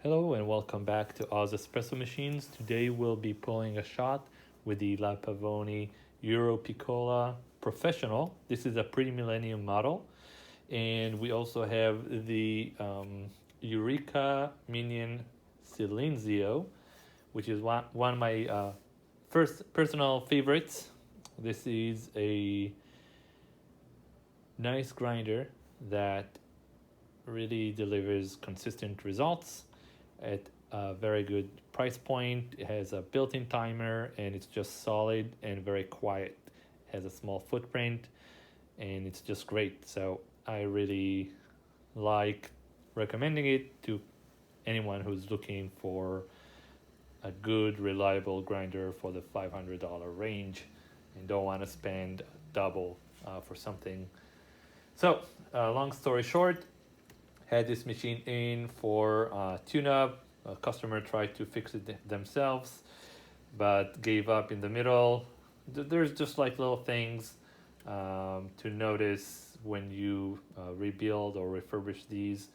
Hello and welcome back to Oz Espresso Machines. Today we'll be pulling a shot with the La Pavoni Euro Piccola Professional. This is a pre-millennium model. And we also have the Eureka Mignon Selinzio, which is one of my first personal favorites. This is a nice grinder that really delivers consistent results at a very good price point. It has a built-in timer and it's just solid and very quiet. It has a small footprint and it's just great. So I really like recommending it to anyone who's looking for a good, reliable grinder for the $500 range and don't want to spend double for something. So long story short, had this machine in for tune-up. A customer tried to fix it themselves, but gave up in the middle. There's just like little things to notice when you rebuild or refurbish these.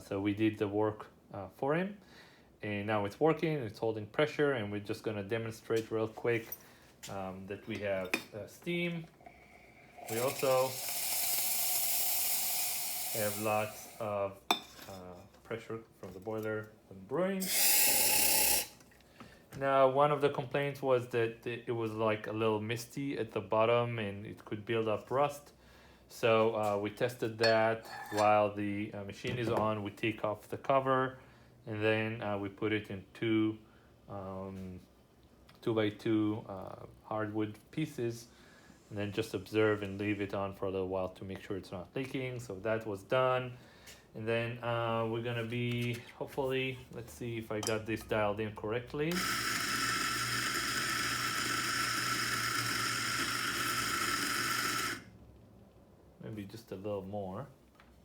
So we did the work for him, and now it's working. It's holding pressure, and we're just gonna demonstrate real quick that we have steam. We also have lots of pressure from the boiler when brewing. Now, one of the complaints was that it was like a little misty at the bottom and it could build up rust. So we tested that while the machine is on. We take off the cover and then we put it in two 2x2 hardwood pieces, and then just observe and leave it on for a little while to make sure it's not leaking. So that was done. And then we're gonna be, hopefully, let's see if I got this dialed in correctly. Maybe just a little more.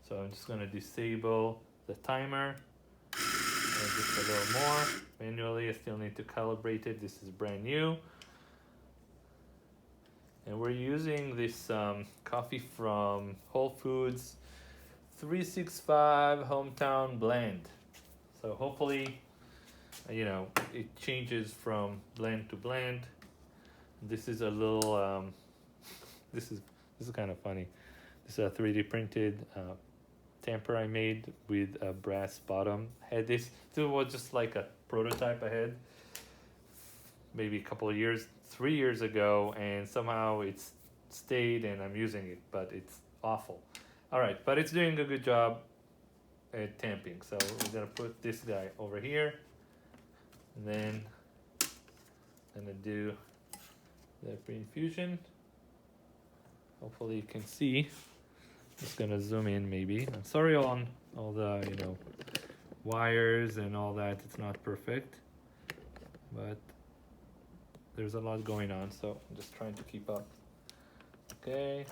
So I'm just gonna disable the timer. And just a little more. Manually, I still need to calibrate it. This is brand new. And we're using this coffee from Whole Foods 365 Hometown Blend. So hopefully, it changes from blend to blend. This is a little, this is kind of funny. This is a 3D printed tamper I made with a brass bottom. Had this was just like a prototype I had maybe a couple of years, 3 years ago, and somehow it's stayed and I'm using it, but it's awful. All right, but it's doing a good job at tamping. So we're gonna put this guy over here, and then I'm gonna do the pre-infusion. Hopefully you can see. Just gonna zoom in maybe. I'm sorry on all the wires and all that. It's not perfect, but there's a lot going on, so I'm just trying to keep up. Okay.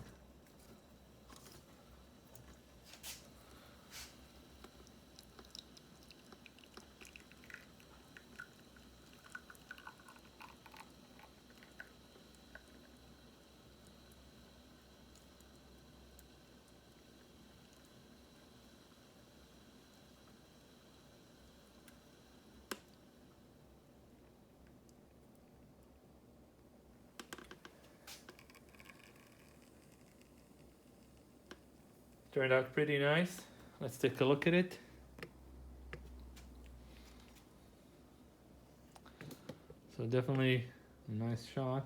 Turned out pretty nice. Let's take a look at it. So definitely a nice shot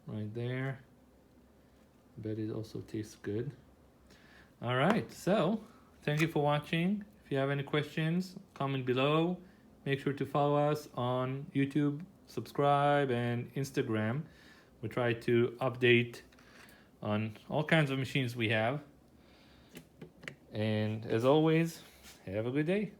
right there. Bet it also tastes good. All right, so thank you for watching. If you have any questions, comment below. Make sure to follow us on YouTube, subscribe, and Instagram. We try to update on all kinds of machines we have. And as always, have a good day.